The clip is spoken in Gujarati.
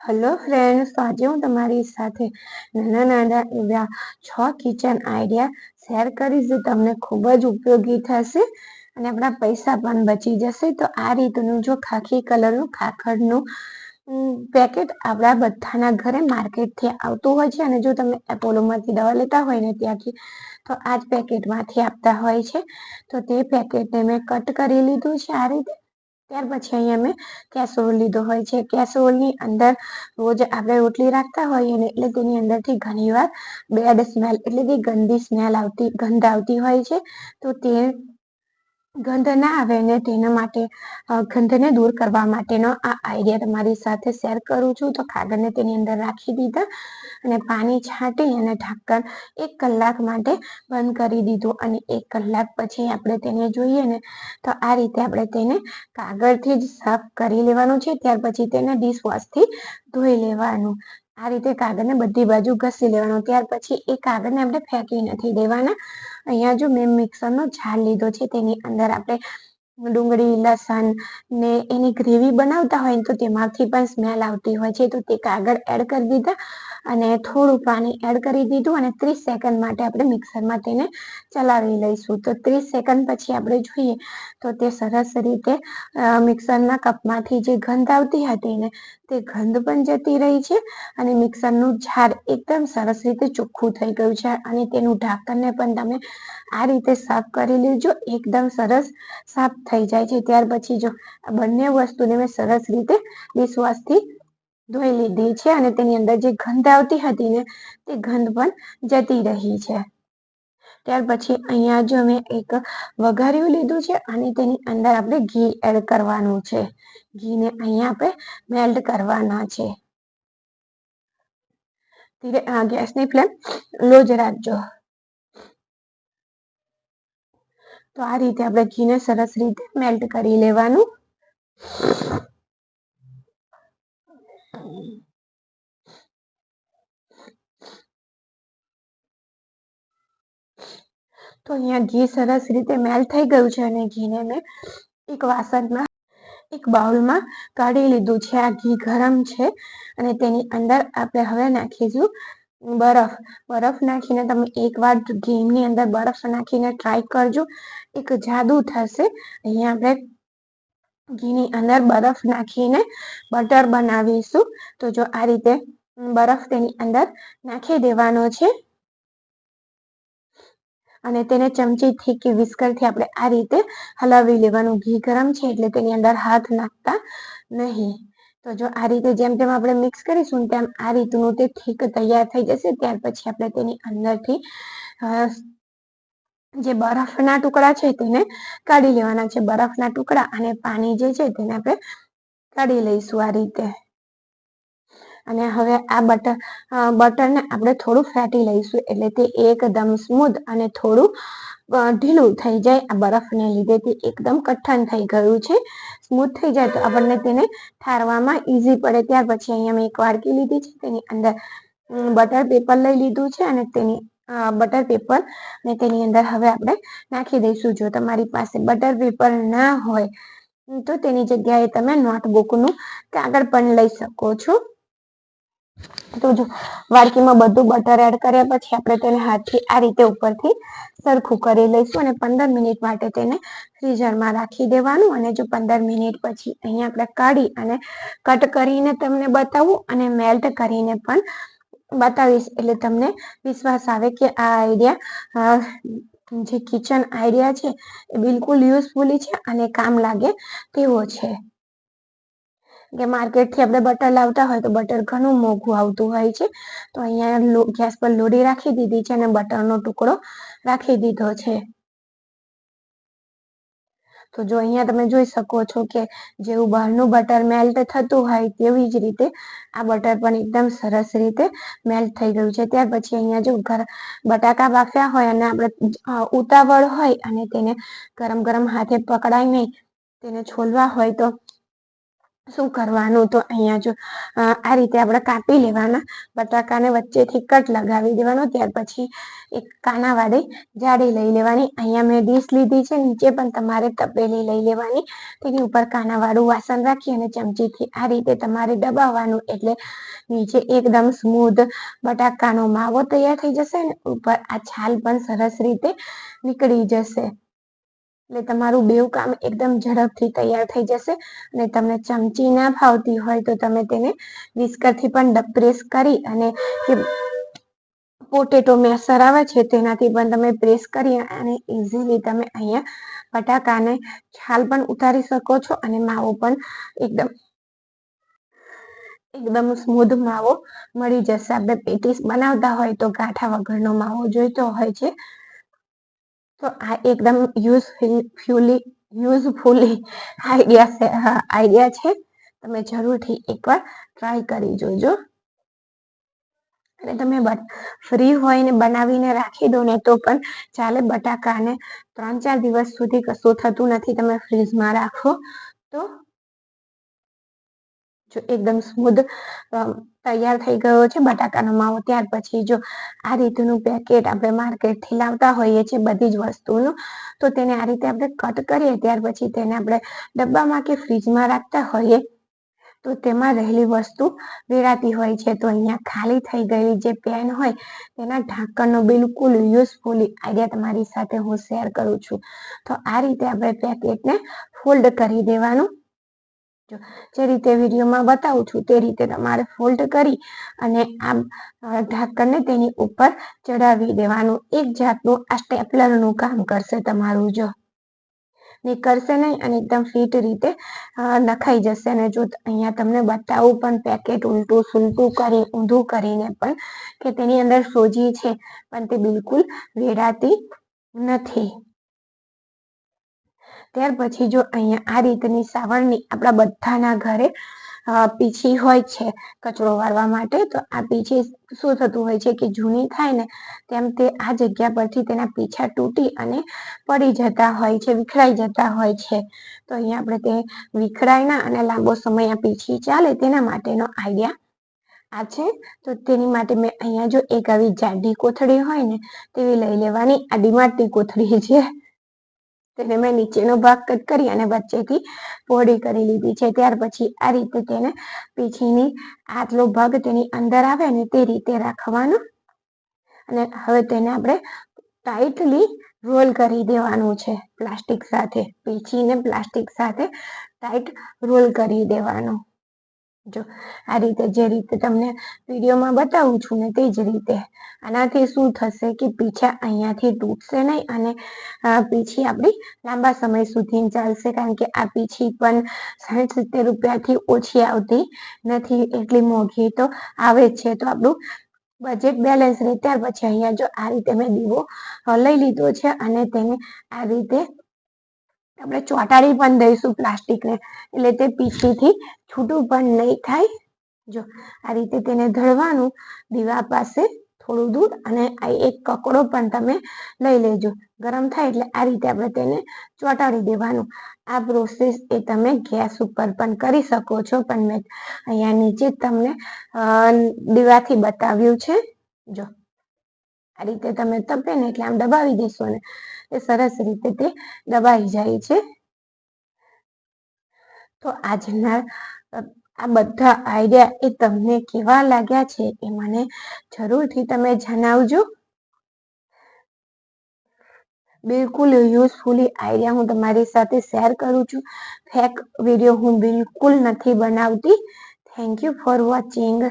હેલો ફ્રેન્ડ્સ, તો આજે હું તમારી સાથે નાના નાના એવા 6 કિચન આઈડિયા શેર કરીશ જે તમને ખૂબ જ ઉપયોગી થશે અને આપણા પૈસા પણ બચી જશે. તો આ રીતનું જો ખાખી કલરનું ખાખરનું પેકેટ આપણા બધાના ઘરે માર્કેટથી આવતું હોય છે, અને જો તમે એપોલોમાંથી દવા લેતા હોય ને ત્યાંથી તો આ જ પેકેટમાંથી આપતા હોય છે. તો તે પેકેટને મેં કટ કરી લીધું છે આ રીતે. ત્યાર પછી અહીંયા મેં કેસરોલ લીધો હોય છે. કેસરોલની અંદર રોજ આપણે રોટલી રાખતા હોઈએ ને એટલે તેની અંદરથી ઘણીવાર બેડ સ્મેલ એટલે કે ગંધ આવતી હોય છે. તો તે ગંધ ના આવે ને તેના માટે ગંધને દૂર કરવા માટેનો આ આઈડિયા તમારી સાથે શેર કરું છું. તો કાગળને તેની અંદર રાખી દીધા અને પાણી છાંટી અને ઢાંકણ 1 કલાક માટે બંધ કરી દીધું. અને 1 કલાક પછી આપણે તેને જોઈએ ને તો આ રીતે આપણે તેને કાગળથી જ સાફ કરી લેવાનું છે. ત્યાર પછી તેને ડિશવોશથી ધોઈ લેવાનું. આ રીતે કાગળને બધી બાજુ ઘસી લેવાનું. ત્યાર પછી એ કાગળને આપણે ફેંકી નથી દેવાના. અહીંયા જો મેં મિક્સરનો જાર લીધો છે, તેની અંદર આપણે ડુંગળી, લસણ ને એની ગ્રેવી બનાવતા હોય ને તો તેમાંથી પણ સ્મેલ આવતી હોય છે. તો તે કાગળ એડ કરી દીધા અને થોડું પાણી એડ કરી દીધું અને 30 સેકન્ડ માટે આપણે મિક્સરમાં તેને ચલાવી લઈશું. તો 30 સેકન્ડ પછી આપણે જોઈએ તો તે સરસ રીતે મિક્સરના કપમાંથી જે ગંધ આવતી હતી ને તે ગંધ પણ જતી રહી છે અને મિક્સરનું જાર એકદમ સરસ રીતે ચોખ્ખું થઈ ગયું છે. અને તેનું ઢાંકણને પણ તમે આ રીતે સાફ કરી લેજો, એકદમ સરસ સાફ થઈ જાય છે. ત્યાર પછી જો આ બંને વસ્તુને મેં સરસ રીતે ડિશવોશથી ધોઈ લીધી છે અને તેની અંદર જે ગંધ આવતી હતી ને તે ગંધ પણ જતી રહી છે. ત્યાર પછી અહીંયા જો મેં એક વઘાર્યું લીધું છે અને તેની અંદર આપણે ઘી એડ કરવાનું છે. ઘીને અહીંયા આપણે મેલ્ટ કરવાના છે. ગેસની ફ્લેમ લો જ રાખજો. તો આ રીતે આપણે ઘીને સરસ રીતે મેલ્ટ કરી લેવાનું. તો અહીંયા ઘી સરસ રીતે મેલ્ટ થઈ ગયું છે અને ઘીને મેં એક વાસણમાં એક બાઉલમાં કાઢી લીધું છે. આ ઘી ગરમ છે અને તેની અંદર આપણે હવે નાખીશું બરફ નાખીને તમે એકવાર ઘીની અંદર બરફ નાખીને ટ્રાય કરજો, એક જાદુ થશે. અહીંયા આપણે ઘીની અંદર બરફ નાખીને બટર બનાવીશું. તો જો આ રીતે બરફ તેની અંદર નાખી દેવાનો છે અને તેને ચમચીથી કે વિસ્કરથી આપણે આ રીતે હલાવી લેવાનું. ઘી ગરમ છે એટલે તેની અંદર હાથ નાખતા નહીં. તો જો આ રીતે જેમ જેમ આપણે મિક્સ કરીશું તેમ આ રીતનું તે થીક તૈયાર થઈ જશે. ત્યાર પછી આપણે તેની અંદરથી જે બરફના ટુકડા છે તેને કાઢી લેવાના છે. બરફના ટુકડા અને પાણી જે છે તેને આપણે કાઢી લઈશું આ રીતે. અને હવે આ બટરને આપણે થોડું ફેટી લઈશું એટલે તે એકદમ સ્મૂધ અને થોડું ઢીલું થઈ જાય. આ બરફને લીધે તે એકદમ કઠણ થઈ ગયું છે. સ્મૂથ થઈ જાય તો આપણને તેને ઠારવામાં ઈઝી પડે. ત્યાર પછી અહીંયા મેં એક વાડકી લીધી છે, તેની અંદર બટર પેપર લઈ લીધું છે અને બટર પેપર ને તેની અંદર હવે આપણે નાખી દઈશું. જો તમારી પાસે બટર પેપર ના હોય તો તેની જગ્યાએ તમે નોટબુકનું કાગળ પણ લઈ શકો છો. તો જો વાડકીમાં બધું બટર એડ કર્યા પછી આપણે તેને હાથથી આ રીતે ઉપરથી સરખું કરી લઈશું અને 15 મિનિટ માટે તેને ફ્રીઝરમાં રાખી દેવાનું. અને જો 15 મિનિટ પછી અહીંયા આપણે કાઢી અને કટ કરીને તમને બતાવું અને મેલ્ટ કરીને પણ બતાવીશ એટલે તમને વિશ્વાસ આવે કે આ આઈડિયા જે કિચન આઈડિયા છે એ બિલકુલ યુઝફુલી છે અને કામ લાગે તેવો છે. કે માર્કેટથી આપણે બટર લાવતા હોય તો બટર ઘણું મોંઘું આવતું હોય છે. તો અહીંયા ગેસ પર લોડી રાખી દીધી છે અને બટરનો ટુકડો રાખી દીધો છે. તો જો અહીંયા તમે જોઈ શકો છો કે જેવું બહારનું બટર મેલ્ટ થતું હોય તેવી જ રીતે આ બટર પણ એકદમ સરસ રીતે મેલ્ટ થઈ ગયું છે. ત્યાર પછી અહીંયા જો બટાકા બાફ્યા હોય અને આપણે ઉતાવળ હોય અને તેને ગરમ ગરમ હાથે પકડાય નહીં, તેને છોલવા હોય તો શું કરવાનું, તો અહીંયા જો આ રીતે આપણે કાપી લેવાના બટાકાને, વચ્ચેથી કટ લગાવી દેવાનો. ત્યાર પછી એક કાનાવાળી જાળી લઈ લેવાની. અહીંયા મેં ડીશ લીધી છે, નીચે પણ તમારે તપેલી લઈ લેવાની. તેની ઉપર કાનાવાળું વાસણ રાખી અને ચમચીથી આ રીતે તમારે દબાવવાનું, એટલે નીચે એકદમ સ્મૂધ બટાકાનો માવો તૈયાર થઈ જશે ને ઉપર આ છાલ પણ સરસ રીતે નીકળી જશે. એટલે તમારું બેવ કામ એકદમ ઝડપથી તૈયાર થઈ જશે. અને તમને ચમચી ના ફાવતી હોય તો તમે તેને વિસ્કરથી પણ પ્રેસ કરી અને પોટેટો મેસર આવે છે તેનાથી પણ તમે પ્રેસ કરી અને ઇઝીલી તમે અહીંયા બટાકાને છાલ પણ ઉતારી શકો છો અને માવો પણ એકદમ સ્મૂધ માવો મળી જશે. આપણે પેટીસ બનાવતા હોય તો ગાંઠા વગરનો માવો જોઈતો હોય છે. તો આ એકદમ યુઝફુલી આઈડિયા છે. તમે જરૂરથી એકવાર ટ્રાય કરી જોજો. અને તમે ફ્રી હોય ને બનાવીને રાખી દો ને તો પણ ચાલે. બટાકાને 3-4 દિવસ સુધી કશું થતું નથી. તમે ફ્રીજમાં રાખો તો જો એકદમ સ્મૂધ તૈયાર થઈ ગયો છે બટાકાનો માવો. ત્યાર પછી જો આ રીતનું પેકેટ આપણે માર્કેટથી લાવતા હોઈએ છીએ બધી જ વસ્તુનું, તો તેને આ રીતે આપણે કટ કરીએ. ત્યાર પછી તેને આપણે ડબ્બામાં કે ફ્રીજમાં રાખતા હોઈએ તો તેમાં રહેલી વસ્તુ વેરાતી હોય છે. તો અહીંયા ખાલી થઈ ગયેલી જે પેન હોય તેના ઢાંકણનો બિલકુલ યુઝફુલી આઈડિયા તમારી સાથે હું શેર કરું છું. તો આ રીતે આપણે પેકેટને ફોલ્ડ કરી દેવાનું. જે રીતે વિડીયોમાં બતાવું છું તે રીતે તમારે ફોલ્ડ કરી અને આ ઢાંકણને તેની ઉપર ચડાવી દેવાનું. એક જાતનું આ સ્ટેપલરનું કામ કરશે તમારું. જો નીકળશે નહીં અને એકદમ ફિટ રીતે નખાઈ જશે. અને જો અહીંયા તમને બતાવું પણ પેકેટ ઉલટું સુલટું કરી ઊંધું કરીને પણ કે તેની અંદર સોજી છે પણ તે બિલકુલ વેરાતી નથી. ત્યાર પછી જો અહીંયા આ રીતની સાવરણી આપણા બધાના ઘરે પીછી હોય છે કચરો વાળવા માટે. તો આ પીછી શું થતું હોય છે કે જૂની થાય ને તેમ તે આ જગ્યા પરથી તેના પીછા તૂટી અને પડી જતા હોય છે, વિખરાઈ જતા હોય છે. તો અહીંયા આપણે તે વિખરાય ના અને લાંબો સમય આ પીછી ચાલે તેના માટેનો આઈડિયા આ છે. તો તેની માટે મેં અહીંયા જો એક આવી જાડી કોથળી હોય ને તેવી લઈ લેવાની. આ ડીમાર્ટની કોથળી છે. તેને મેં નીચેનો ભાગ કટ કરી અને વચ્ચેથી પહોળી કરી લીધી છે. ત્યાર પછી આ રીતે તેને પીછીની આટલો ભાગ તેની અંદર આવે ને તે રીતે રાખવાનો. અને હવે તેને આપણે ટાઈટલી રોલ કરી દેવાનું છે પ્લાસ્ટિક સાથે. પીછીને પ્લાસ્ટિક સાથે ટાઈટ રોલ કરી દેવાનું. જો આ રીતે જે રીતે તમને વિડીયોમાં બતાવું છું ને તે જ રીતે. આનાથી શું થશે કે પીછા અહીંયાથી તૂટશે નહીં અને પીછી આપણી લાંબા સમય સુધી ચાલશે. કારણ કે આ પીછી પણ 60-70 રૂપિયાથી ઓછી આવતી નથી, એટલી મોંઘી તો આવે જ છે. તો આપણું બજેટ બેલેન્સ રહે. ત્યાર પછી અહીંયા જો આ રીતે મેં દીવો લઈ લીધો છે અને તેને આ રીતે આપણે ચોંટાડી પણ દઈશું પ્લાસ્ટિકને, એટલે તે પીછીથી છૂટું પણ નહીં થાય. જો આ રીતે તેને ધરવાનું દીવા પાસે થોડું દૂર અને આ એક કકડો પણ તમે લઈ લેજો. ગરમ થાય એટલે આ રીતે આપણે તેને ચોંટાડી દેવાનું. આ પ્રોસેસ એ તમે ગેસ ઉપર પણ કરી શકો છો, પણ મેં અહીંયા નીચે તમને દીવાથી બતાવ્યું છે. જો આ રીતે તમે તપે ને એટલે આમ દબાવી દેશો ને એ સરસ રીતે તે દબાઈ જાય છે. તો આજના આ બધા આઈડિયા એ તમને કેવા લાગ્યા છે એ મને જરૂરથી તમે જણાવજો. બિલકુલ યુઝફુલી આઈડિયા હું તમારી સાથે શેર કરું છું. ફેક વિડીયો હું બિલકુલ નથી બનાવતી. Thank you for watching.